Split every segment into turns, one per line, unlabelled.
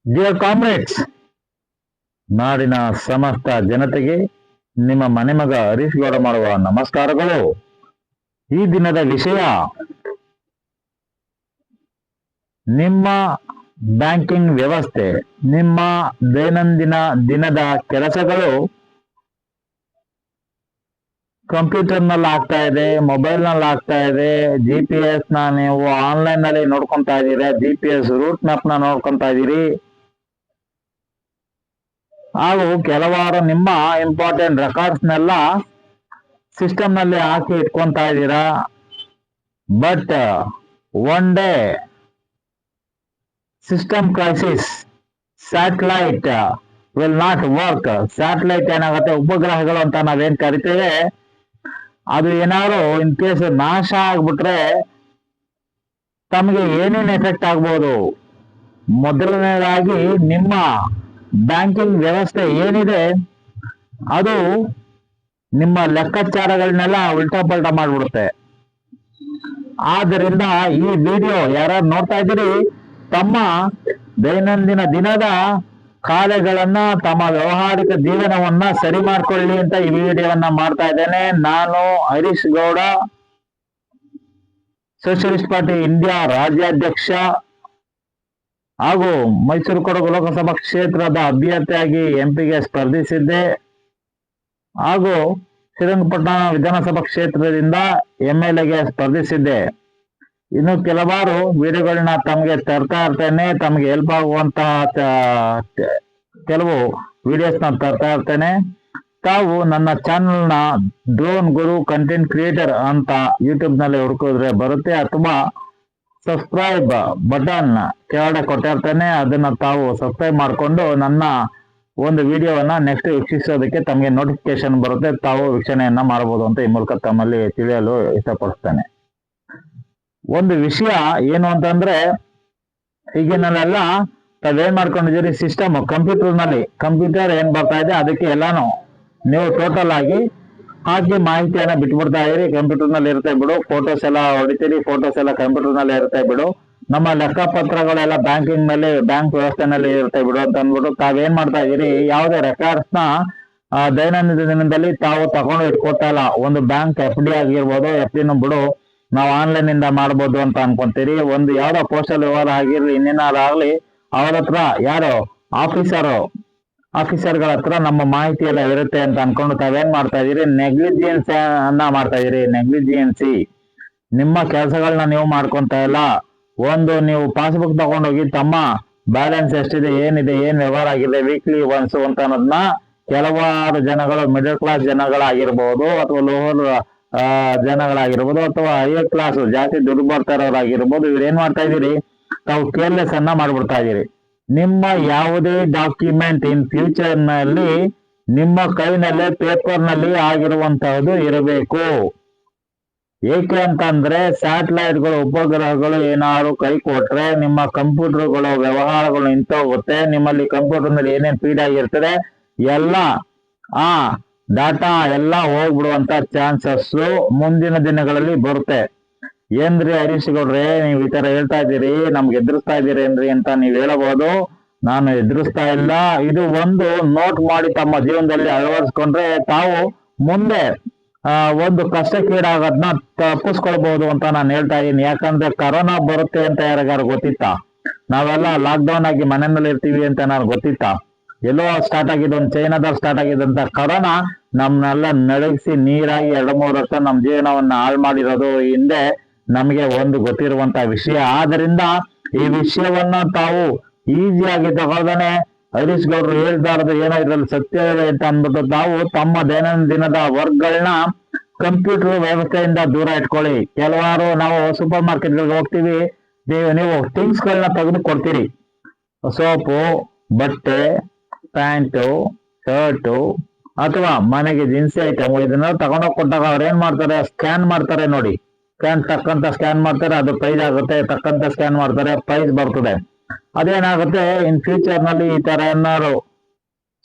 Dear comrades, ನಾಡಿನ ಸಮಸ್ತ ಜನತೆಗೆ ನಿಮ್ಮ ಮನೆಮಗ ಹರೀಶ್ ಗೌಡ ಮಾಡುವ ನಮಸ್ಕಾರಗಳು. ಈ ದಿನದ ವಿಷಯ ನಿಮ್ಮ ಬ್ಯಾಂಕಿಂಗ್ ವ್ಯವಸ್ಥೆ, ನಿಮ್ಮ ದೈನಂದಿನ ದಿನದ ಕೆಲಸಗಳು ಕಂಪ್ಯೂಟರ್ನಲ್ಲಿ ಆಗ್ತಾ ಇದೆ, ಮೊಬೈಲ್ನಲ್ಲಿ ಆಗ್ತಾ ಇದೆ. GPS ನ ನೀವು ಆನ್ಲೈನ್ ನಲ್ಲಿ ನೋಡ್ಕೊಂತಾ ಇದ್ದೀರಾ, GPS ರೂಟ್ ಮ್ಯಾಪ್ ನ ನೋಡ್ಕೊಂತಾ ಇದ್ದೀರಿ. ಹಾಗೂ ಕೆಲವಾರು ನಿಮ್ಮ ಇಂಪಾರ್ಟೆಂಟ್ ರೆಕಾರ್ಡ್ಸ್ನೆಲ್ಲ ಸಿಸ್ಟಮ್ ನಲ್ಲಿ ಹಾಕಿ ಇಟ್ಕೊಂತಾ ಇದ್ದೀರಾ. But one day system crisis, satellite will not work. Satellite ಏನಾಗುತ್ತೆ, ಉಪಗ್ರಹಗಳು ಅಂತ ನಾವೇನ್ ಕರಿತೇವೆ, ಅದು ಏನಾದ್ರು ಇನ್ ಕೇಸ್ ನಾಶ ಆಗ್ಬಿಟ್ರೆ ತಮಗೆ ಏನೇನು ಎಫೆಕ್ಟ್ ಆಗ್ಬೋದು. ಮೊದಲನೇದಾಗಿ ನಿಮ್ಮ ಬ್ಯಾಂಕಿಂಗ್ ವ್ಯವಸ್ಥೆ ಏನಿದೆ ಅದು ನಿಮ್ಮ ಲೆಕ್ಕಾಚಾರಗಳನ್ನೆಲ್ಲ ಉಲ್ಟಾ ಪಲ್ಟಾ ಮಾಡ್ಬಿಡುತ್ತೆ. ಆದ್ದರಿಂದ ಈ ವಿಡಿಯೋ ಯಾರು ನೋಡ್ತಾ ಇದ್ದೀರಿ, ತಮ್ಮ ದೈನಂದಿನ ದಿನದ ಕಾರ್ಯಗಳನ್ನ, ತಮ್ಮ ವ್ಯವಹಾರಿಕ ಜೀವನವನ್ನ ಸರಿ ಮಾಡ್ಕೊಳ್ಳಿ ಅಂತ ಈ ವಿಡಿಯೋವನ್ನ ಮಾಡ್ತಾ ಇದ್ದೇನೆ. ನಾನು Harish Gowda, socialist party India ರಾಜ್ಯಾಧ್ಯಕ್ಷ ಹಾಗೂ ಮೈಸೂರು ಕೊಡಗು ಲೋಕಸಭಾ ಕ್ಷೇತ್ರದ ಅಭ್ಯರ್ಥಿಯಾಗಿ ಎಂಪಿಗೆ ಸ್ಪರ್ಧಿಸಿದ್ದೆ, ಹಾಗೂ ಶ್ರೀರಂಗಪಟ್ಟಣ ವಿಧಾನಸಭಾ ಕ್ಷೇತ್ರದಿಂದ MLAಗೆ ಸ್ಪರ್ಧಿಸಿದ್ದೆ. ಇನ್ನು ಕೆಲವಾರು ವಿಡಿಯೋಗಳನ್ನ ತಮಗೆ ತರ್ತಾ ಇರ್ತೇನೆ, ತಮಗೆ ಹೆಲ್ಪ್ ಆಗುವಂತಹ ಕೆಲವು ವಿಡಿಯೋಸ್ನ ತರ್ತಾ ಇರ್ತೇನೆ. ತಾವು ನನ್ನ ಚಾನೆಲ್ನ ಡ್ರೋನ್ ಗುರು ಕಂಟೆಂಟ್ ಕ್ರಿಯೇಟರ್ ಅಂತ ಯೂಟ್ಯೂಬ್ ನಲ್ಲಿ ಹುಡುಕಿದ್ರೆ ಬರುತ್ತೆ, ಅಥವಾ ಸಬ್ಸ್ಕ್ರೈಬ್ ಬಟನ್ ಕೆಳಗಡೆ ಕೊಟ್ಟಿರ್ತೇನೆ, ಅದನ್ನ ತಾವು ಸಬ್ಸ್ಕ್ರೈಬ್ ಮಾಡಿಕೊಂಡು ನನ್ನ ಒಂದು ವಿಡಿಯೋವನ್ನ ನೆಕ್ಸ್ಟ್ ವೀಕ್ಷಿಸೋದಕ್ಕೆ ತಮಗೆ ನೋಟಿಫಿಕೇಶನ್ ಬರುತ್ತೆ. ತಾವು ವೀಕ್ಷಣೆಯನ್ನ ಮಾಡಬಹುದು ಅಂತ ಈ ಮೂಲಕ ತಮ್ಮಲ್ಲಿ ತಿಳಿಯಲು ಇಷ್ಟಪಡಿಸ್ತೇನೆ. ಒಂದು ವಿಷಯ ಏನು ಅಂತಂದ್ರೆ, ಈಗಿನಲ್ಲೆಲ್ಲ ತಾವೇನ್ ಮಾಡ್ಕೊಂಡಿದ್ದೀರಿ, ಸಿಸ್ಟಮ್ ಕಂಪ್ಯೂಟರ್ ಏನ್ ಬರ್ತಾ ಇದೆ ಅದಕ್ಕೆ ಎಲ್ಲಾನು ನೀವು ಟೋಟಲ್ ಆಗಿ ಹಾಕಿ ಮಾಹಿತಿಯನ್ನ ಬಿಟ್ಬಿಡ್ತಾ ಇದೀರಿ. ಕಂಪ್ಯೂಟರ್ ನಲ್ಲಿ ಇರುತ್ತೆ ಬಿಡು, ಫೋಟೋಸ್ ಎಲ್ಲ ಹೊಡಿತೀರಿ, ಫೋಟೋಸ್ ಎಲ್ಲ ಕಂಪ್ಯೂಟರ್ ನಲ್ಲಿ ಇರುತ್ತೆ ಬಿಡು, ನಮ್ಮ ಲೆಕ್ಕಪತ್ರಗಳೆಲ್ಲ ಬ್ಯಾಂಕಿಂಗ್ ನಲ್ಲಿ, ಬ್ಯಾಂಕ್ ವ್ಯವಸ್ಥೆನಲ್ಲಿ ಇರುತ್ತೆ ಬಿಡು ಅಂತ ಅಂದ್ಬಿಟ್ಟು ತಾವೇನ್ ಮಾಡ್ತಾ ಇದೀರಿ, ಯಾವುದೇ ರೆಕಾರ್ಡ್ಸ್ ನ ದೈನಂದಿನ ದಿನದಲ್ಲಿ ತಾವು ತಗೊಂಡು ಇಟ್ಕೊತಾ ಇಲ್ಲ. ಒಂದು ಬ್ಯಾಂಕ್ FD ಆಗಿರ್ಬೋದು, FD ಬಿಡು ನಾವು ಆನ್ಲೈನ್ ಇಂದ ಮಾಡ್ಬೋದು ಅಂತ ಅನ್ಕೊಂತೀರಿ. ಒಂದು ಯಾವ್ದೋ ಪೋಸ್ಟಲ್ ವ್ಯವಹಾರ ಆಗಿರ್ಲಿ, ಇನ್ನೇನಾರಾಗ್ಲಿ, ಅವ್ರ ಹತ್ರ ಯಾರೋ ಆಫೀಸರ್ಗಳ ಹತ್ರ ನಮ್ಮ ಮಾಹಿತಿ ಎಲ್ಲ ಇರುತ್ತೆ ಅಂತ ಅನ್ಕೊಂಡು ತಾವೇನ್ ಮಾಡ್ತಾ ಇದೀರಿ, ನೆಗ್ಲಿಜಿಯನ್ಸ್ ಅನ್ನ ಮಾಡ್ತಾ ಇದೀರಿ. ನೆಗ್ಲಿಜಿಯನ್ಸಿ, ನಿಮ್ಮ ಕೆಲಸಗಳನ್ನ ನೀವು ಮಾಡ್ಕೊಂತ ಇಲ್ಲ. ಒಂದು ನೀವು ಪಾಸ್ಬುಕ್ ತಗೊಂಡೋಗಿ ತಮ್ಮ ಬ್ಯಾಲೆನ್ಸ್ ಎಷ್ಟಿದೆ, ಏನಿದೆ, ಏನ್ ವ್ಯವಹಾರ ಆಗಿದೆ ವೀಕ್ಲಿ ಒನ್ಸ್ ಅಂತ ಅನ್ನೋದನ್ನ ಕೆಲವಾರು ಜನಗಳು, ಮಿಡಲ್ ಕ್ಲಾಸ್ ಜನಗಳಾಗಿರ್ಬೋದು, ಅಥವಾ ಲೋವರ್ ಜನಗಳಾಗಿರ್ಬೋದು, ಅಥವಾ ಹೈಯರ್ ಕ್ಲಾಸ್ ಜಾಸ್ತಿ ದುಡ್ಡು ಬರ್ತಾ ಇರೋರಾಗಿರ್ಬೋದು, ಇವ್ರು ಏನ್ ಮಾಡ್ತಾ ಇದೀರಿ, ತಾವು ಕೇರ್ಲೆಸ್ ಅನ್ನ ಮಾಡ್ಬಿಡ್ತಾ ಇದೀರಿ. ನಿಮ್ಮ ಯಾವುದೇ ಡಾಕ್ಯುಮೆಂಟ್ ಇನ್ ಫ್ಯೂಚರ್ ನಲ್ಲಿ ನಿಮ್ಮ ಕೈನಲ್ಲೇ ಪೇಪರ್ ನಲ್ಲಿ ಆಗಿರುವಂತಹದ್ದು ಇರಬೇಕು. ಏಕೆ ಅಂತಂದ್ರೆ ಸ್ಯಾಟಲೈಟ್ಗಳು, ಉಪಗ್ರಹಗಳು ಏನಾದ್ರು ಕೈ ಕೊಟ್ರೆ ನಿಮ್ಮ ಕಂಪ್ಯೂಟರ್ಗಳು ವ್ಯವಹಾರಗಳು ನಿಂತೋಗುತ್ತೆ. ನಿಮ್ಮಲ್ಲಿ ಕಂಪ್ಯೂಟರ್ ನಲ್ಲಿ ಏನೇನ್ ಫೀಡ್ ಆಗಿರ್ತದೆ ಎಲ್ಲ ಆ ಡಾಟಾ ಎಲ್ಲ ಹೋಗ್ಬಿಡುವಂತ ಚಾನ್ಸಸ್ ಮುಂದಿನ ದಿನಗಳಲ್ಲಿ ಬರುತ್ತೆ. ಏನ್ರಿ ಹರೀಶ್ ಗೌಡ್ರೆ, ನೀವ್ ಈ ತರ ಹೇಳ್ತಾ ಇದ್ದೀರಿ, ನಮ್ಗೆ ಎದುರಿಸ್ತಾ ಇದ್ದೀರಿ ಏನ್ರಿ ಅಂತ ನೀವ್ ಹೇಳಬಹುದು. ನಾನು ಎದುರಿಸ್ತಾ ಇಲ್ಲ. ಇದು ಒಂದು ನೋಟ್ ಮಾಡಿ ತಮ್ಮ ಜೀವನದಲ್ಲಿ ಅಳವಡಿಸ್ಕೊಂಡ್ರೆ ತಾವು ಮುಂದೆ ಒಂದು ಕಷ್ಟಕ್ಕೀಡಾಗೋದನ್ನ ತಪ್ಪಿಸ್ಕೊಳ್ಬಹುದು ಅಂತ ನಾನು ಹೇಳ್ತಾ ಇದ್ದೀನಿ. ಯಾಕಂದ್ರೆ ಕರೋನಾ ಬರುತ್ತೆ ಅಂತ ಯಾರಿಗಾರು ಗೊತ್ತಿತ್ತಾ? ನಾವೆಲ್ಲ ಲಾಕ್ ಡೌನ್ ಆಗಿ ಮನೆಯಲ್ಲಿ ಇರ್ತೀವಿ ಅಂತ ನಾನು ಗೊತ್ತಿತ್ತಾ? ಎಲ್ಲೋ ಸ್ಟಾರ್ಟ್ ಆಗಿದೆ, ಒಂದು ಚೈನಾದಲ್ಲಿ ಸ್ಟಾರ್ಟ್ ಆಗಿದ್ದಂತ ಕರೋನಾ ನಮ್ನೆಲ್ಲ ನಡಗಿಸಿ ನೀರಾಗಿ 2-3 ವರ್ಷ ನಮ್ಮ ಜೀವನವನ್ನ ಹಾಳು ಮಾಡಿರೋದು ಹಿಂದೆ ನಮಗೆ ಒಂದು ಗೊತ್ತಿರುವಂತ ವಿಷಯ. ಆದ್ರಿಂದ ಈ ವಿಷಯವನ್ನ ತಾವು ಈಸಿಯಾಗಿ ತಗೊಳ್ದಾನೆ ಹರೀಶ್ ಗೌಡ್ರು ಹೇಳ್ತಾರದು ಏನೋ ಇದ್ರಲ್ಲಿ ಸತ್ಯ ಇದೆ ಅಂತ ಅಂದ್ಬಿಟ್ಟು ತಾವು ತಮ್ಮ ದೈನಂದಿನದ ವರ್ಕ್ಗಳನ್ನ ಕಂಪ್ಯೂಟರ್ ವ್ಯವಸ್ಥೆಯಿಂದ ದೂರ ಇಟ್ಕೊಳ್ಳಿ. ಕೆಲವಾರು ನಾವು ಸೂಪರ್ ಮಾರ್ಕೆಟ್ಗಳಿಗೆ ಹೋಗ್ತೀವಿ, ನೀವು ಥಿಂಗ್ಸ್ ಗಳನ್ನ ತೆಗೆದು ಕೊಡ್ತೀರಿ, ಸೋಪು, ಬಟ್ಟೆ, ಪ್ಯಾಂಟು, ಶರ್ಟು, ಅಥವಾ ಮನೆಗೆ ದಿನಸಿ ಐಟಮ್, ಇದನ್ನ ತಗೊಂಡೋಗಿ ಕೊಟ್ಟಾಗ ಅವ್ರು ಏನ್ ಮಾಡ್ತಾರೆ, ಸ್ಕ್ಯಾನ್ ಮಾಡ್ತಾರೆ. ನೋಡಿ, ತಕ್ಕಂತ ಸ್ಕ್ಯಾನ್ ಮಾಡ್ತಾರೆ, ಅದು ಪ್ರೈಸ್ ಆಗುತ್ತೆ, ತಕ್ಕಂತ ಸ್ಕ್ಯಾನ್ ಮಾಡ್ತಾರೆ, ಪ್ರೈಸ್ ಬರ್ತದೆ. ಅದೇನಾಗುತ್ತೆ, ಇನ್ ಫ್ಯೂಚರ್ ನಲ್ಲಿ ಈ ತರ ಏನಾದ್ರು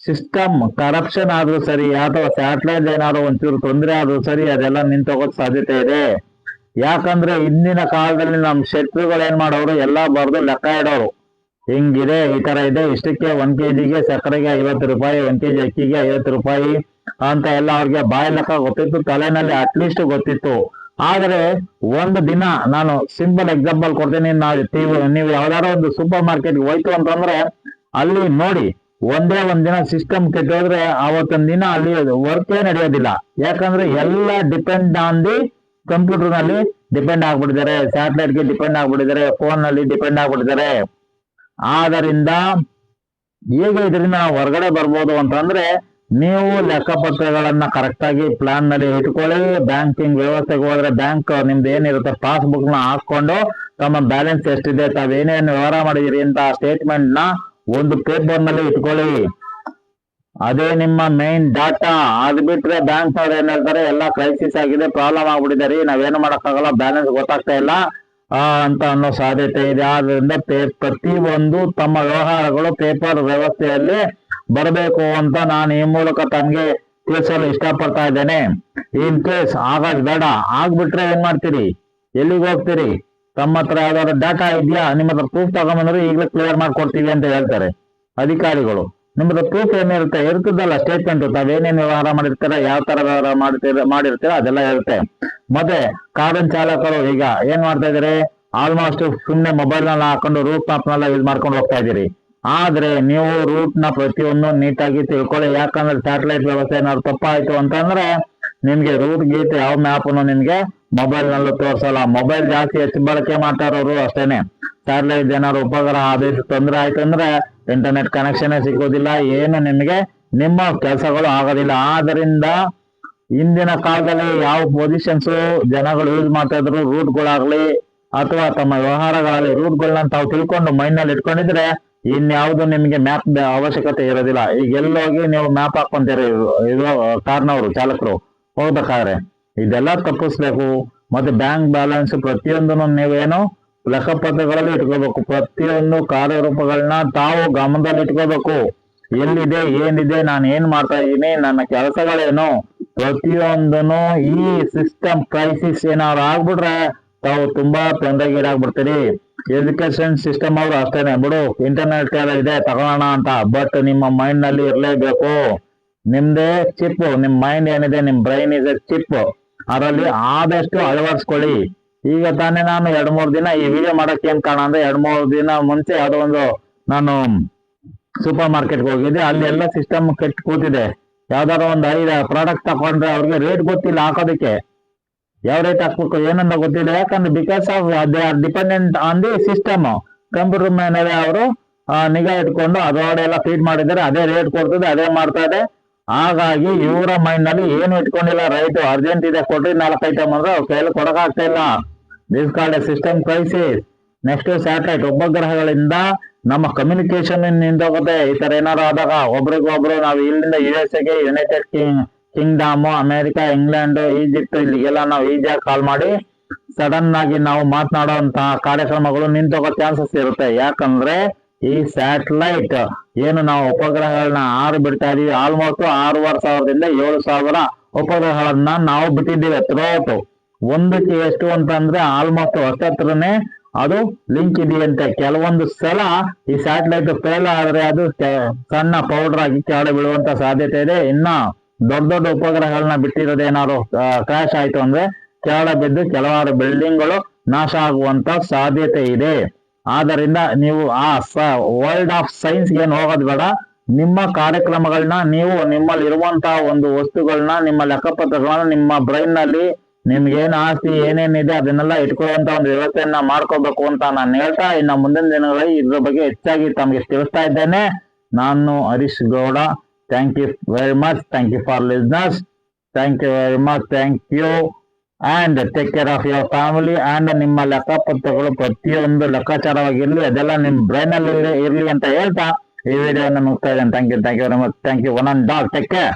ಸಿಸ್ಟಮ್ ಕರಪ್ಷನ್ ಆದ್ರೂ ಸರಿ, ಅಥವಾ ಸ್ಯಾಟಲೈಟ್ ಏನಾದ್ರು ಒಂಚೂರು ತೊಂದರೆ ಆದ್ರೂ ಸರಿ, ಅದೆಲ್ಲ ನಿಂತೋಗೋಕ್ ಸಾಧ್ಯತೆ ಇದೆ. ಯಾಕಂದ್ರೆ ಇಂದಿನ ಕಾಲದಲ್ಲಿ ನಮ್ ಶತ್ರುಗಳು ಏನ್ ಮಾಡೋರು, ಎಲ್ಲಾ ಬರ್ದು ಲೆಕ್ಕ ಇಡೋರು. ಹಿಂಗಿದೆ, ಈ ತರ ಇದೆ, ಇಷ್ಟಕ್ಕೆ 1 kgಗೆ ಸಕ್ಕರೆಗೆ 50 ರೂಪಾಯಿ, 1 kg ಅಕ್ಕಿಗೆ 50 ರೂಪಾಯಿ ಅಂತ ಎಲ್ಲ ಅವ್ರಿಗೆ ಬಾಯಿ ಲೆಕ್ಕ ಗೊತ್ತಿತ್ತು, ತಲೆನಲ್ಲಿ ಅಟ್ಲೀಸ್ಟ್ ಗೊತ್ತಿತ್ತು. ಆದ್ರೆ ಒಂದು ದಿನ ನಾನು ಸಿಂಪಲ್ ಎಕ್ಸಾಂಪಲ್ ಕೊಡ್ತೀನಿ. ನೀವು ಯಾವ್ದಾದ್ರು ಒಂದು ಸೂಪರ್ ಮಾರ್ಕೆಟ್ ಹೋಯ್ತು ಅಂತಂದ್ರೆ ಅಲ್ಲಿ ನೋಡಿ, ಒಂದೇ ದಿನ ಸಿಸ್ಟಮ್ ಕೆಟ್ಟೋದ್ರೆ ಆವತ್ತೊಂದ್ ದಿನ ಅಲ್ಲಿ ವರ್ಕೇ ನಡೆಯೋದಿಲ್ಲ. ಯಾಕಂದ್ರೆ ಎಲ್ಲ ಡಿಪೆಂಡ್ ಆನ್ ದಿ ಕಂಪ್ಯೂಟರ್ ನಲ್ಲಿ ಡಿಪೆಂಡ್ ಆಗ್ಬಿಟ್ಟಿದ್ದಾರೆ, ಸ್ಯಾಟಲೈಟ್ ಗೆ ಡಿಪೆಂಡ್ ಆಗ್ಬಿಟ್ಟಿದ್ದಾರೆ, ಫೋನ್ ನಲ್ಲಿ ಡಿಪೆಂಡ್ ಆಗ್ಬಿಟ್ಟಿದ್ದಾರೆ. ಆದ್ದರಿಂದ ಹೇಗೆ ಇದರಿಂದ ನಾವು ಹೊರಗಡೆ ಬರ್ಬೋದು ಅಂತಂದ್ರೆ, ನೀವು ಲೆಕ್ಕಪತ್ರಗಳನ್ನ ಕರೆಕ್ಟ್ ಆಗಿ ಪ್ಲಾನ್ ನಲ್ಲಿ ಇಟ್ಕೊಳ್ಳಿ. ಬ್ಯಾಂಕಿಂಗ್ ವ್ಯವಸ್ಥೆಗೆ ಹೋದ್ರೆ ಬ್ಯಾಂಕ್ ನಿಮ್ದು ಏನಿರುತ್ತೆ ಪಾಸ್ಬುಕ್ ನ ಹಾಕೊಂಡು ತಮ್ಮ ಬ್ಯಾಲೆನ್ಸ್ ಎಷ್ಟಿದೆ, ತಾವೇನೇನು ವ್ಯವಹಾರ ಮಾಡಿದಿರಿ ಅಂತ ಸ್ಟೇಟ್ಮೆಂಟ್ ನ ಒಂದು ಪೇಪರ್ ನಲ್ಲಿ ಇಟ್ಕೊಳ್ಳಿ. ಅದೇ ನಿಮ್ಮ ಮೇನ್ ಡಾಟಾ. ಅದ್ ಬಿಟ್ರೆ ಬ್ಯಾಂಕ್ ಅವ್ರು ಏನ್ ಹೇಳ್ತಾರೆ, ಎಲ್ಲ ಕ್ರೈಸಿಸ್ ಆಗಿದೆ, ಪ್ರಾಬ್ಲಮ್ ಆಗ್ಬಿಟ್ಟಿದೆ, ನಾವೇನು ಮಾಡಕ್ಕಾಗಲ್ಲ, ಬ್ಯಾಲೆನ್ಸ್ ಗೊತ್ತಾಗ್ತಾ ಇಲ್ಲ ಅಂತ ಅನ್ನೋ ಸಾಧ್ಯತೆ ಇದೆ. ಆದ್ರಿಂದ ಪ್ರತಿಯೊಂದು ತಮ್ಮ ವ್ಯವಹಾರಗಳು ಪೇಪರ್ ವ್ಯವಸ್ಥೆಯಲ್ಲಿ ಬರಬೇಕು ಅಂತ ನಾನು ಈ ಮೂಲಕ ತಮಗೆ ತಿಳಿಸಲು ಇಷ್ಟಪಡ್ತಾ ಇದ್ದೇನೆ. ಇನ್ ಕೇಸ್ ಆಗಾದ್ ಬೇಡ, ಆಗ್ಬಿಟ್ರೆ ಏನ್ ಮಾಡ್ತೀರಿ, ಎಲ್ಲಿಗೆ ಹೋಗ್ತೀರಿ? ತಮ್ಮ ಹತ್ರ ಯಾವ್ದಾದ್ರು ಡಾಟಾ ಇದೆಯಾ, ನಿಮ್ಮ ಹತ್ರ ಪ್ರೂಫ್ ತಗೊಂಬಂದ್ರೆ ಈಗಲೇ ಕ್ಲಿಯರ್ ಮಾಡ್ಕೊಡ್ತೀವಿ ಅಂತ ಹೇಳ್ತಾರೆ ಅಧಿಕಾರಿಗಳು. ನಿಮ್ಮದು ಪ್ರೂಫ್ ಏನಿರುತ್ತೆ, ಇರ್ತದಲ್ಲ ಸ್ಟೇಟ್ಮೆಂಟ್, ತಾವೇನೇನು ವ್ಯವಹಾರ ಮಾಡಿರ್ತೀರ, ಯಾವ ತರ ವ್ಯವಹಾರ ಮಾಡಿರ್ತೀರ ಅದೆಲ್ಲ ಇರುತ್ತೆ. ಮತ್ತೆ ಕಾರಿನ ಚಾಲಕರು ಈಗ ಏನ್ ಮಾಡ್ತಾ ಇದಾರೆ, ಆಲ್ಮೋಸ್ಟ್ ಸುಮ್ನೆ ಮೊಬೈಲ್ ನಲ್ಲಿ ಹಾಕೊಂಡು ರೂಟ್ ಮ್ಯಾಪ್ ನೆಲ್ಲ ಯೂಸ್ ಮಾಡ್ಕೊಂಡು ಹೋಗ್ತಾ ಇದ್ದೀರಿ. ಆದ್ರೆ ನೀವು ರೂಟ್ ನ ಪ್ರತಿಯೊಂದು ನೀಟಾಗಿ ತಿಳ್ಕೊಳ್ಳಿ. ಯಾಕಂದ್ರೆ ಸ್ಯಾಟಲೈಟ್ ವ್ಯವಸ್ಥೆ ಏನಾದ್ರು ತಪ್ಪಾಯ್ತು ಅಂತಂದ್ರೆ ನಿಮ್ಗೆ ರೂಟ್ ಗೀಟ್ ಯಾವ ಮ್ಯಾಪ್ ನಿಮ್ಗೆ ಮೊಬೈಲ್ ನಲ್ಲೂ ತೋರ್ಸಲ್ಲ. ಮೊಬೈಲ್ ಜಾಸ್ತಿ ಹೆಚ್ಚು ಬಳಕೆ ಮಾಡ್ತಾರೋರು ಅಷ್ಟೇನೆ. ಸ್ಯಾಟಲೈಟ್ ಏನಾದ್ರು ಉಪಗ್ರಹ ಅದು ತೊಂದರೆ ಆಯ್ತು ಅಂದ್ರೆ ಇಂಟರ್ನೆಟ್ ಕನೆಕ್ಷನ್ ಸಿಗೋದಿಲ್ಲ, ಏನು ನಿಮಗೆ ನಿಮ್ಮ ಕೆಲಸಗಳು ಆಗೋದಿಲ್ಲ. ಆದ್ರಿಂದ ಇಂದಿನ ಕಾಲದಲ್ಲಿ ಯಾವ ಪೊಸಿಷನ್ಸ್ ಜನಗಳು ಯೂಸ್ ಮಾಡ್ತಾ ಇದ್ರು, ರೂಟ್ಗಳಾಗ್ಲಿ ಅಥವಾ ತಮ್ಮ ವ್ಯವಹಾರಗಳಲ್ಲಿ ರೂಟ್ಗಳನ್ನ ತಾವು ತಿಳ್ಕೊಂಡು ಮೈಂಡ್ ನಲ್ಲಿ ಇಟ್ಕೊಂಡಿದ್ರೆ ಇನ್ಯಾವುದು ನಿಮಗೆ ಮ್ಯಾಪ್ ಅವಶ್ಯಕತೆ ಇರೋದಿಲ್ಲ. ಈಗ ಎಲ್ಲೋಗಿ ನೀವು ಮ್ಯಾಪ್ ಹಾಕೊಂತೀರಿ ಕಾರ್ನವರು ಚಾಲಕರು ಹೋಗ್ಬೇಕಾದ್ರೆ, ಇದೆಲ್ಲ ತಪ್ಪಿಸ್ಬೇಕು. ಮತ್ತೆ ಬ್ಯಾಂಕ್ ಬ್ಯಾಲೆನ್ಸ್ ಪ್ರತಿಯೊಂದನ್ನು ನೀವೇನು ಲೆಕ್ಕಪತ್ರಗಳಲ್ಲಿ ಇಟ್ಕೋಬೇಕು. ಪ್ರತಿಯೊಂದು ಕಾರ್ಯರೂಪಗಳನ್ನ ತಾವು ಗಮನದಲ್ಲಿ ಇಟ್ಕೋಬೇಕು. ಎಲ್ಲಿದೆ, ಏನಿದೆ, ನಾನು ಏನ್ ಮಾಡ್ತಾ ಇದ್ದೀನಿ, ನನ್ನ ಕೆಲಸಗಳೇನು, ಪ್ರತಿಯೊಂದನ್ನು. ಈ ಸಿಸ್ಟಮ್ ಕ್ರೈಸಿಸ್ ಏನಾದ್ರು ಆಗ್ಬಿಟ್ರೆ ತಾವು ತುಂಬಾ ತೊಂದರೆಗೀಡಾಗ್ಬಿಡ್ತೀರಿ. ಎಜುಕೇಶನ್ ಸಿಸ್ಟಮ್ ಅವರು ಅಷ್ಟೇನೆ, ಬಿಡು ಇಂಟರ್ನೆಟ್ ಎಲ್ಲ ಇದೆ ತಗೊಳ್ಳೋಣ ಅಂತ, ಬಟ್ ನಿಮ್ಮ ಮೈಂಡ್ ನಲ್ಲಿ ಇರ್ಲೇಬೇಕು. ನಿಮ್ದೇ ಚಿಪ್, ನಿಮ್ ಮೈಂಡ್ ಏನಿದೆ, ನಿಮ್ ಬ್ರೈನ್ ಇಸ್ ಎ ಚಿಪ್, ಅದರಲ್ಲಿ ಆದಷ್ಟು ಅಳವಡಿಸ್ಕೊಳ್ಳಿ. ಈಗ ತಾನೇ ನಾನು 2-3 ದಿನ ಈ ವಿಡಿಯೋ ಮಾಡಕ್ಕೆ ಏನ್ ಕಾರಣ ಅಂದ್ರೆ, 2-3 ದಿನ ಮುಂಚೆ ಯಾವುದೋ ಒಂದು ನಾನು ಸೂಪರ್ ಮಾರ್ಕೆಟ್ಗೆ ಹೋಗಿದ್ದೆ. ಅಲ್ಲಿ ಎಲ್ಲ ಸಿಸ್ಟಮ್ ಕೆಟ್ಟು ಕೂತಿದೆ. ಯಾವ್ದಾದ್ರು ಒಂದು 5 ಪ್ರಾಡಕ್ಟ್ ತಗೊಂಡ್ರೆ ಅವ್ರಿಗೆ ರೇಟ್ ಗೊತ್ತಿಲ್ಲ ಹಾಕೋದಕ್ಕೆ, ಯಾವ ರೇಟ್ ಹಾಕ್ಬೇಕು ಏನಂತ ಗೊತ್ತಿಲ್ಲ. ಯಾಕಂದ್ರೆ because of they are dependent on the system. Computer ಮೇಲೆ ಅವರು ನಿಗಾ ಇಟ್ಕೊಂಡು ಅದರೊಳಗೆ ಎಲ್ಲ ಫೀಡ್ ಮಾಡಿದ್ದಾರೆ, ಅದೇ ರೇಟ್ ಕೊಡ್ತದೆ, ಅದೇ ಮಾಡ್ತಾ ಇದೆ. ಹಾಗಾಗಿ ಇವರ ಮೈಂಡ್ ನಲ್ಲಿ ಏನು ಇಟ್ಕೊಂಡಿಲ್ಲ, ರೈಟ್ ಅರ್ಜೆಂಟ್ ಇದೆ ಕೊಡ್ರಿ 4 ಐಟಮ್ ಅಂದ್ರೆ ಅವ್ರ ಕೈಯಲ್ಲಿ ಕೊಡಕ್ಕಾಗ್ತಾ ಇಲ್ಲ. This called a system crisis. Next satellite ಉಪಗ್ರಹಗಳಿಂದ ನಮ್ಮ ಕಮ್ಯುನಿಕೇಶನ್ ನಿಂತೋಗುತ್ತೆ. ಈ ತರ ಏನಾರು ಆದಾಗ ಒಬ್ರಿಗೊಬ್ರು ನಾವು ಇಲ್ಲಿಂದ USA ಗೆ, united kingdom, America, England, Egypt ಇಲ್ಲಿಗೆಲ್ಲ ನಾವು ಈಜಿಯಾಗಿ ಕಾಲ್ ಮಾಡಿ ಸಡನ್ ಆಗಿ ನಾವು ಮಾತನಾಡುವಂತಹ ಕಾರ್ಯಕ್ರಮಗಳು ನಿಂತೋಗೋ ಚಾನ್ಸಸ್ ಇರುತ್ತೆ. ಯಾಕಂದ್ರೆ ಈ ಸ್ಯಾಟಲೈಟ್ ಏನು ನಾವು ಉಪಗ್ರಹಗಳನ್ನ ಬಿಡ್ತಾ ಇದೀವಿ, ಆಲ್ಮೋಸ್ಟ್ 6,500ದಿಂದ 7,000 ಉಪಗ್ರಹಗಳನ್ನ ನಾವು ಬಿಟ್ಟಿದ್ದೀವಿ ಥ್ರೂಔಟ್. ಒಂದಕ್ಕೆ ಎಷ್ಟು ಅಂತಂದ್ರೆ ಆಲ್ಮೋಸ್ಟ್ 10 ಅದು ಲಿಂಕ್ ಇದೆಯಂತೆ. ಕೆಲವೊಂದು ಸಲ ಈ ಸ್ಯಾಟಲೈಟ್ ಫೇಲ್ ಆದ್ರೆ ಅದು ಸಣ್ಣ ಪೌಡರ್ ಆಗಿ ಕೆಳಗಡೆ ಬೀಳುವಂತ ಸಾಧ್ಯತೆ ಇದೆ. ಇನ್ನ ದೊಡ್ಡ ದೊಡ್ಡ ಉಪಗ್ರಹಗಳನ್ನ ಬಿಟ್ಟಿರೋದೇನಾದ್ರು ಕ್ರಾಶ್ ಆಯ್ತು ಅಂದ್ರೆ ಕೆಳಗಡೆ ಬಿದ್ದು ಕೆಲವಾರು ಬಿಲ್ಡಿಂಗ್ಗಳು ನಾಶ ಆಗುವಂತ ಸಾಧ್ಯತೆ ಇದೆ. ಆದ್ದರಿಂದ ನೀವು ಆ ವರ್ಲ್ಡ್ ಆಫ್ ಸೈನ್ಸ್ ಏನು ಹೋಗೋದು ಬೇಡ. ನಿಮ್ಮ ಕಾರ್ಯಕ್ರಮಗಳನ್ನ ನೀವು ನಿಮ್ಮಲ್ಲಿ ಇರುವಂತಹ ಒಂದು ವಸ್ತುಗಳನ್ನ, ನಿಮ್ಮ ಲೆಕ್ಕಪತ್ರಗಳನ್ನ ನಿಮ್ಮ ಬ್ರೈನ್ ನಲ್ಲಿ ನಿಮ್ಗೇನ್ ಆಸ್ತಿ ಏನೇನಿದೆ ಅದನ್ನೆಲ್ಲ ಇಟ್ಕೊಳ್ಳುವಂತ ಒಂದು ವ್ಯವಸ್ಥೆಯನ್ನ ಮಾಡ್ಕೋಬೇಕು ಅಂತ ನಾನು ಹೇಳ್ತಾ, ಇನ್ನು ಮುಂದಿನ ದಿನಗಳಲ್ಲಿ ಇದ್ರ ಬಗ್ಗೆ ಹೆಚ್ಚಾಗಿ ತಮಗೆ ತಿಳಿಸ್ತಾ ಇದ್ದೇನೆ. ನಾನು Harish Gowda. Thank you very much. Thank you for listeners. Thank you very much. Thank you and take care of your family. And ನಿಮ್ಮ ಲೆಕ್ಕಪತ್ರಗಳು ಪ್ರತಿಯೊಂದು ಲೆಕ್ಕಾಚಾರವಾಗಿರ್ಲಿ, ಅದೆಲ್ಲ ನಿಮ್ ಬ್ರೈನ್ ಅಲ್ಲಿ ಇರ್ಲಿ ಅಂತ ಹೇಳ್ತಾ ಈ ವಿಡಿಯೋನ ಮುಗಿಸ್ತಾ ಇದ್ದೇನೆ. Thank you very much. Thank you one and all. Take care.